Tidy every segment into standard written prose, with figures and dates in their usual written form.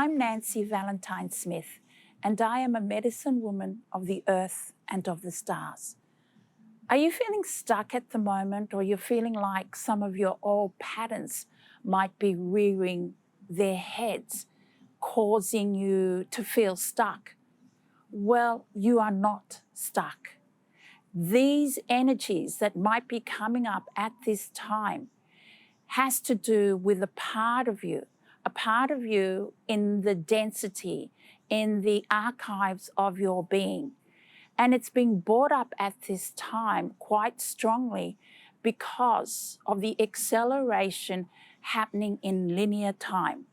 I'm Nancy Valentine Smith, and I am a medicine woman of the earth and of the stars. Are you feeling stuck at the moment, or you're feeling like some of your old patterns might be rearing their heads, causing you to feel stuck? Well, you are not stuck. These energies that might be coming up at this time has to do with a part of you in the density, in the archives of your being. And it's being brought up at this time quite strongly because of the acceleration happening in linear time.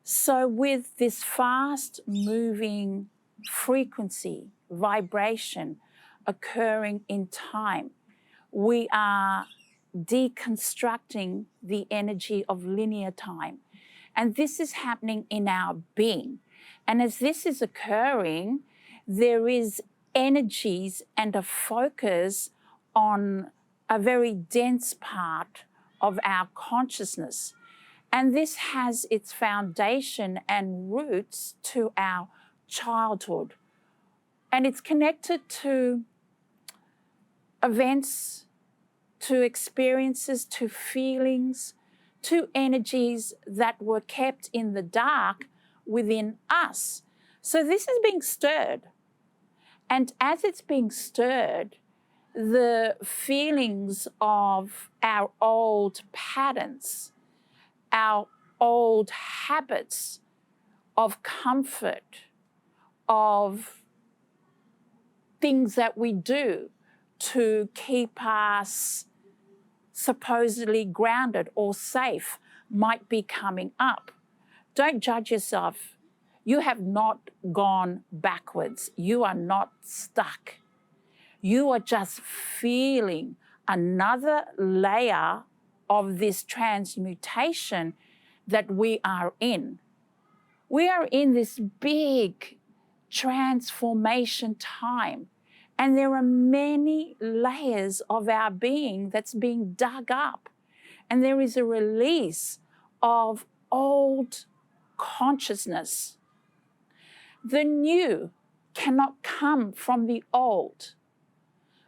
So with this fast moving frequency, vibration occurring in time, we are deconstructing the energy of linear time. And this is happening in our being. And as this is occurring, there is energies and a focus on a very dense part of our consciousness. And this has its foundation and roots to our childhood. And it's connected to events, to experiences, to feelings, to energies that were kept in the dark within us. So this is being stirred. And as it's being stirred, the feelings of our old patterns, our old habits of comfort, of things that we do to keep us supposedly grounded or safe might be coming up. Don't judge yourself. You have not gone backwards. You are not stuck. You are just feeling another layer of this transmutation that we are in. We are in this big transformation time, and there are many layers of our being that's being dug up, and there is a release of old consciousness. The new cannot come from the old.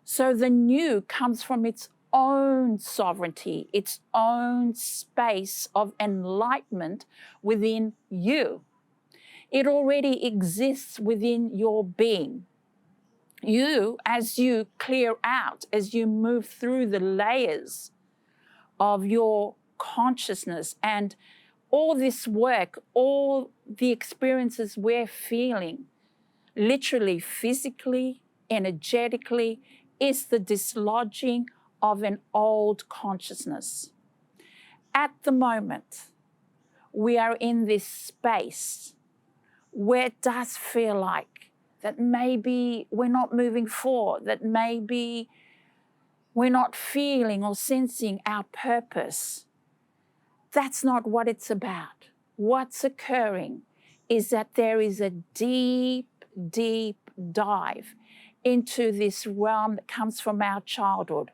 So the new comes from its own sovereignty, its own space of enlightenment within you. It already exists within your being. You, as you clear out, as you move through the layers of your consciousness and all this work, all the experiences we're feeling, literally, physically, energetically, is the dislodging of an old consciousness. At the moment, we are in this space where it does feel like that maybe we're not moving forward, that maybe we're not feeling or sensing our purpose. That's not what it's about. What's occurring is that there is a deep, deep dive into this realm that comes from our childhood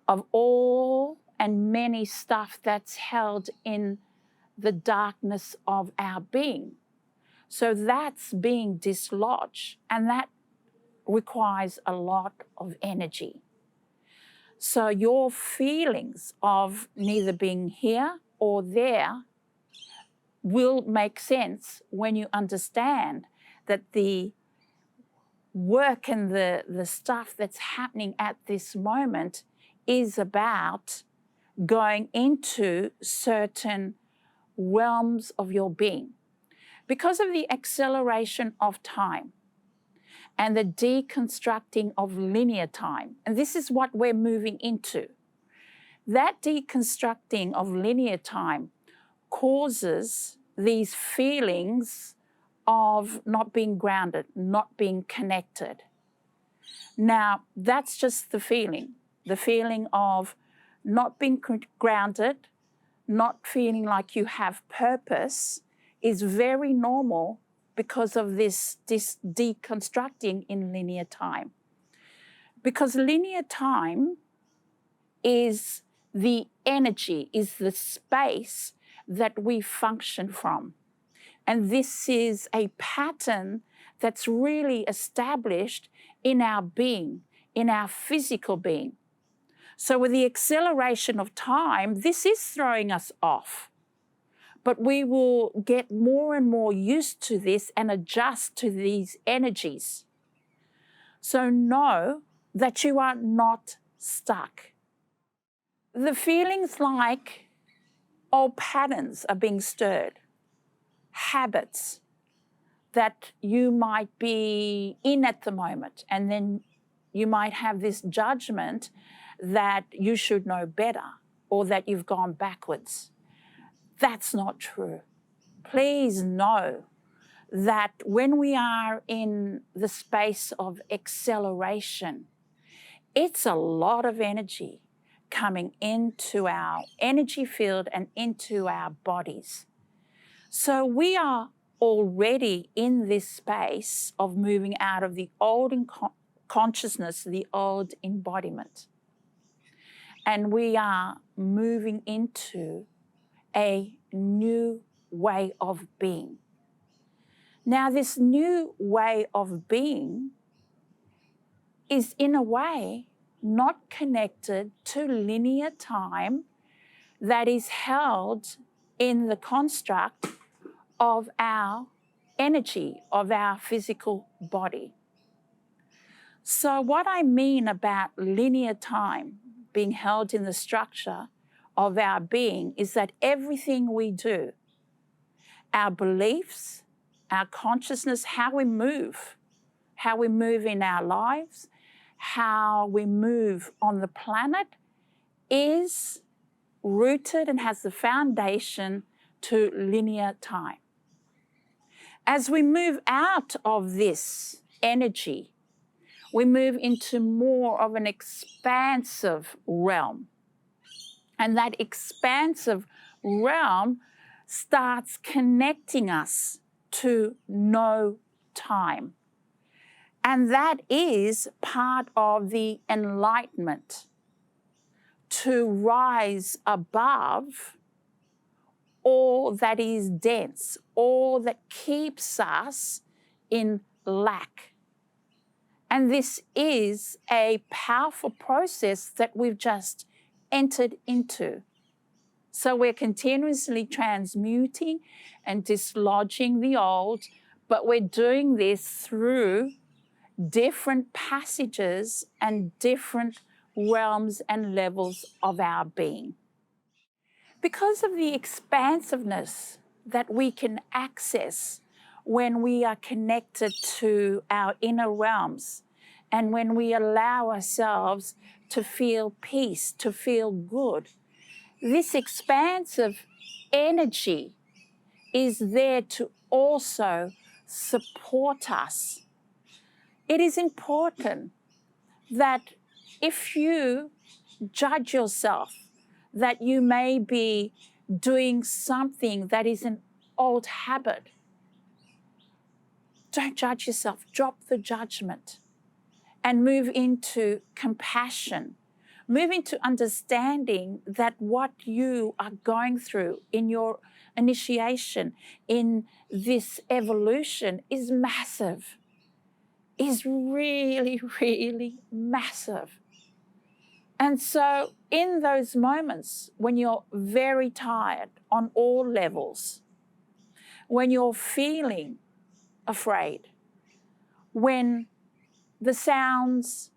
of all and many stuff that's held in the darkness of our being. So that's being dislodged, and that requires a lot of energy. So your feelings of neither being here or there will make sense when you understand that the work and the stuff that's happening at this moment is about going into certain realms of your being. Because of the acceleration of time and the deconstructing of linear time, and this is what we're moving into, that deconstructing of linear time causes these feelings of not being grounded, not being connected. Now, that's just the feeling of not being grounded, not feeling like you have purpose is very normal because of this deconstructing in linear time. Because linear time is the energy, is the space that we function from. And this is a pattern that's really established in our being, in our physical being. So with the acceleration of time, this is throwing us off. But we will get more and more used to this and adjust to these energies. So know that you are not stuck. The feelings like old patterns are being stirred, habits that you might be in at the moment, and then you might have this judgment that you should know better or that you've gone backwards. That's not true. Please know that when we are in the space of acceleration, it's a lot of energy coming into our energy field and into our bodies. So we are already in this space of moving out of the old consciousness, the old embodiment. And we are moving into a new way of being. Now, this new way of being is in a way not connected to linear time that is held in the construct of our energy, of our physical body. So what I mean about linear time being held in the structure of our being is that everything we do, our beliefs, our consciousness, how we move in our lives, how we move on the planet is rooted and has the foundation to linear time. As we move out of this energy, we move into more of an expansive realm. And that expansive realm starts connecting us to no time. And that is part of the enlightenment, to rise above all that is dense, all that keeps us in lack. And this is a powerful process that we've just entered into. So we're continuously transmuting and dislodging the old, but we're doing this through different passages and different realms and levels of our being. Because of the expansiveness that we can access when we are connected to our inner realms and when we allow ourselves to feel peace, to feel good, this expansive energy is there to also support us. It is important that if you judge yourself, that you may be doing something that is an old habit, don't judge yourself. Drop the judgment and move into compassion. Move into understanding that what you are going through in your initiation, in this evolution, is massive, is really, really massive. And so in those moments when you're very tired on all levels, when you're feeling afraid, when the sounds,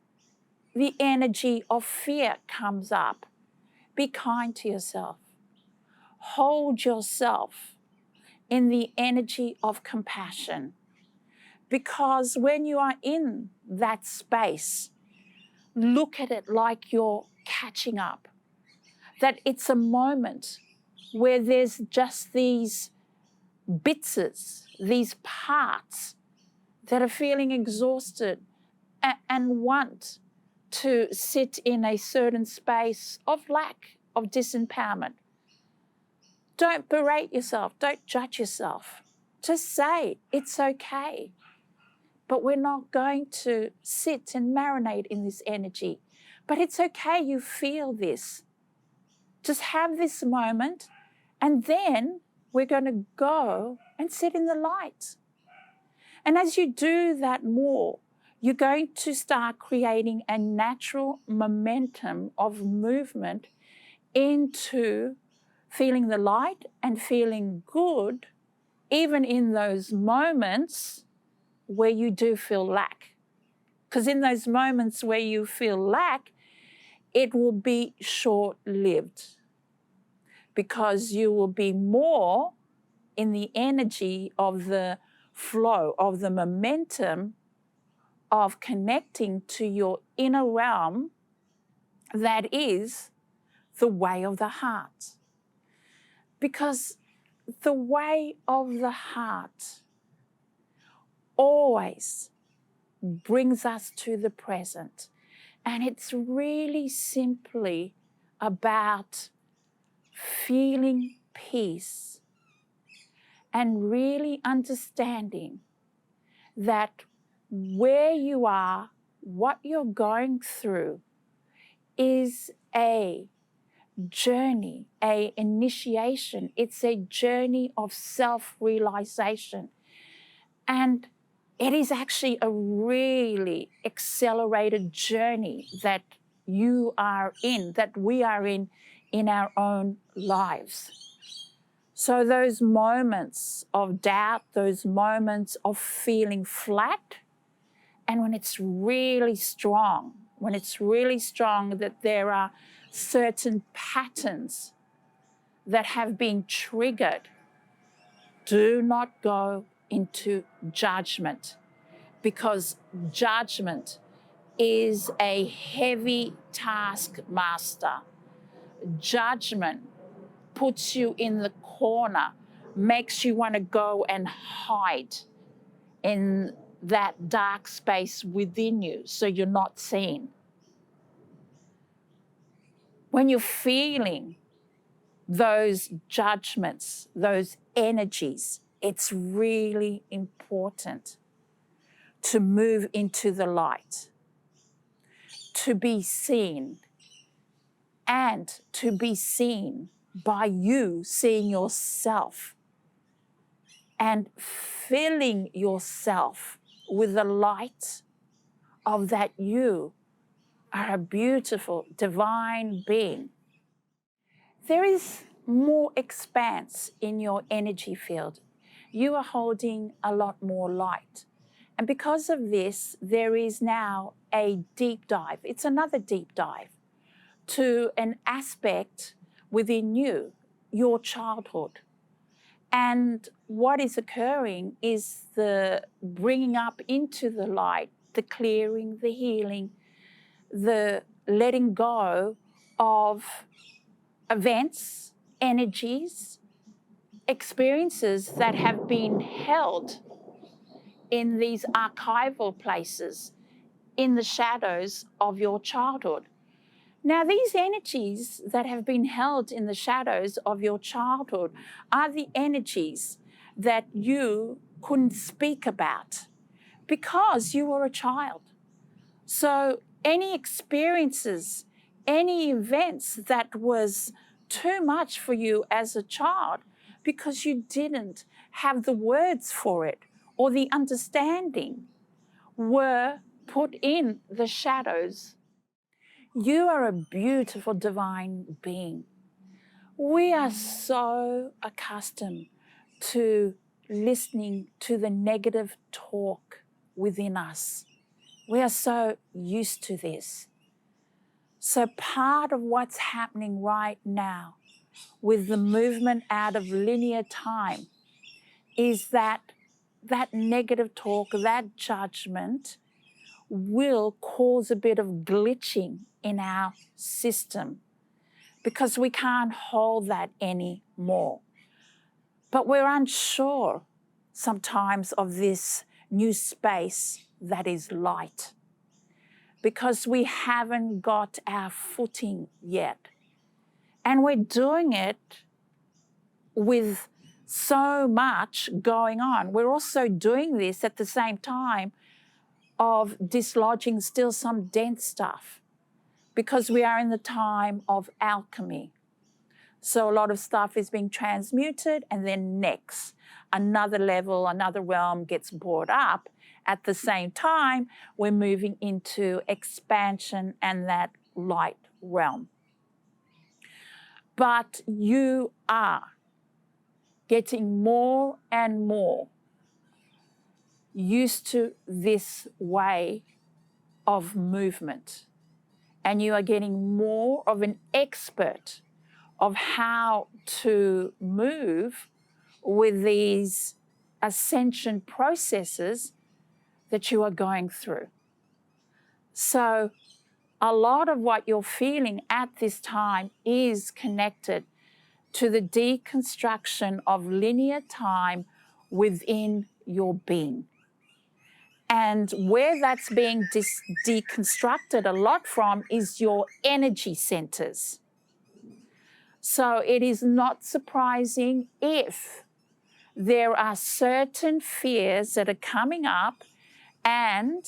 the energy of fear comes up, be kind to yourself. Hold yourself in the energy of compassion, because when you are in that space, look at it like you're catching up, that it's a moment where there's just these bits, these parts that are feeling exhausted and want to sit in a certain space of lack, of disempowerment. Don't berate yourself. Don't judge yourself. Just say, it's okay. But we're not going to sit and marinate in this energy. But it's okay, you feel this. Just have this moment, and then we're going to go and sit in the light. And as you do that more, you're going to start creating a natural momentum of movement into feeling the light and feeling good, even in those moments where you do feel lack. Because in those moments where you feel lack, it will be short-lived, because you will be more in the energy of the flow, of the momentum of connecting to your inner realm, that is the way of the heart. Because the way of the heart always brings us to the present. And it's really simply about feeling peace and really understanding that where you are, what you're going through, is a journey, a initiation. It's a journey of self-realization. And it is actually a really accelerated journey that you are in, that we are in our own lives. So those moments of doubt, those moments of feeling flat, and when it's really strong that there are certain patterns that have been triggered, do not go into judgment, because judgment is a heavy taskmaster. Judgment puts you in the corner, makes you want to go and hide in that dark space within you so you're not seen. When you're feeling those judgments, those energies, it's really important to move into the light, to be seen, and to be seen by you seeing yourself and filling yourself with the light of that you are a beautiful divine being. There is more expanse in your energy field. You are holding a lot more light. And because of this, there is now a deep dive. It's another deep dive to an aspect within you, your childhood. And what is occurring is the bringing up into the light, the clearing, the healing, the letting go of events, energies, experiences that have been held in these archival places in the shadows of your childhood. Now, these energies that have been held in the shadows of your childhood are the energies that you couldn't speak about because you were a child. So any experiences, any events that was too much for you as a child because you didn't have the words for it or the understanding, were put in the shadows. You are a beautiful divine being. We are so accustomed to listening to the negative talk within us. We are so used to this. So part of what's happening right now with the movement out of linear time is that negative talk, that judgment will cause a bit of glitching in our system because we can't hold that anymore. But we're unsure sometimes of this new space that is light because we haven't got our footing yet. And we're doing it with so much going on. We're also doing this at the same time of dislodging still some dense stuff because we are in the time of alchemy. So a lot of stuff is being transmuted, and then next, another level, another realm gets brought up. At the same time, we're moving into expansion and that light realm. But you are getting more and more used to this way of movement. And you are getting more of an expert of how to move with these ascension processes that you are going through. So a lot of what you're feeling at this time is connected to the deconstruction of linear time within your being. And where that's being deconstructed a lot from is your energy centers. So it is not surprising if there are certain fears that are coming up and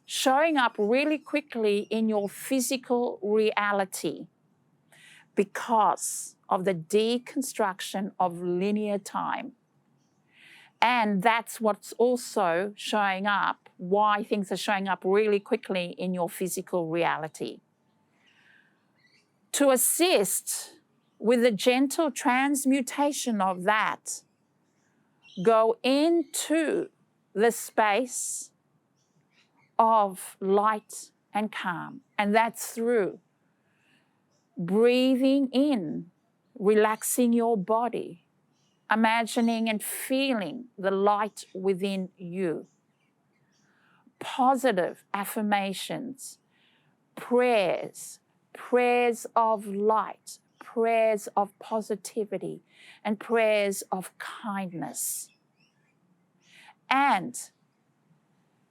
showing up really quickly in your physical reality because of the deconstruction of linear time. And that's what's also showing up, why things are showing up really quickly in your physical reality. To assist with the gentle transmutation of that, go into the space of light and calm. And that's through breathing in, relaxing your body, imagining and feeling the light within you. Positive affirmations, prayers, prayers of light, prayers of positivity, and prayers of kindness. And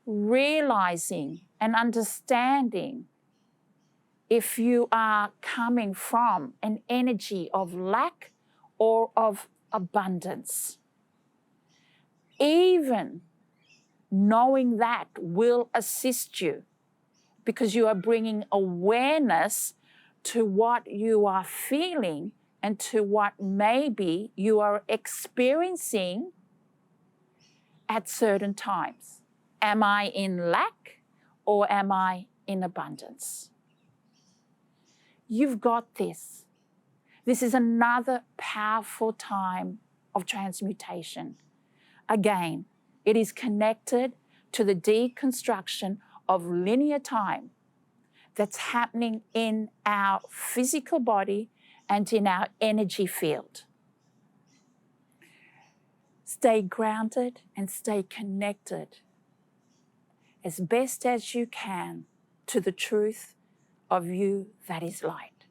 realizing and understanding if you are coming from an energy of lack or of abundance. Even knowing that will assist you because you are bringing awareness to what you are feeling and to what maybe you are experiencing at certain times. Am I in lack or am I in abundance? You've got this. This is another powerful time of transmutation. Again, it is connected to the deconstruction of linear time that's happening in our physical body and in our energy field. Stay grounded and stay connected as best as you can to the truth of you that is light.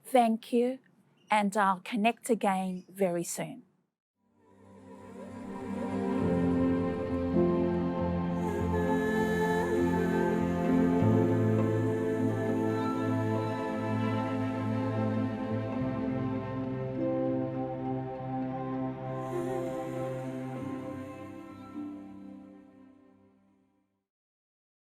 Thank you, and I'll connect again very soon.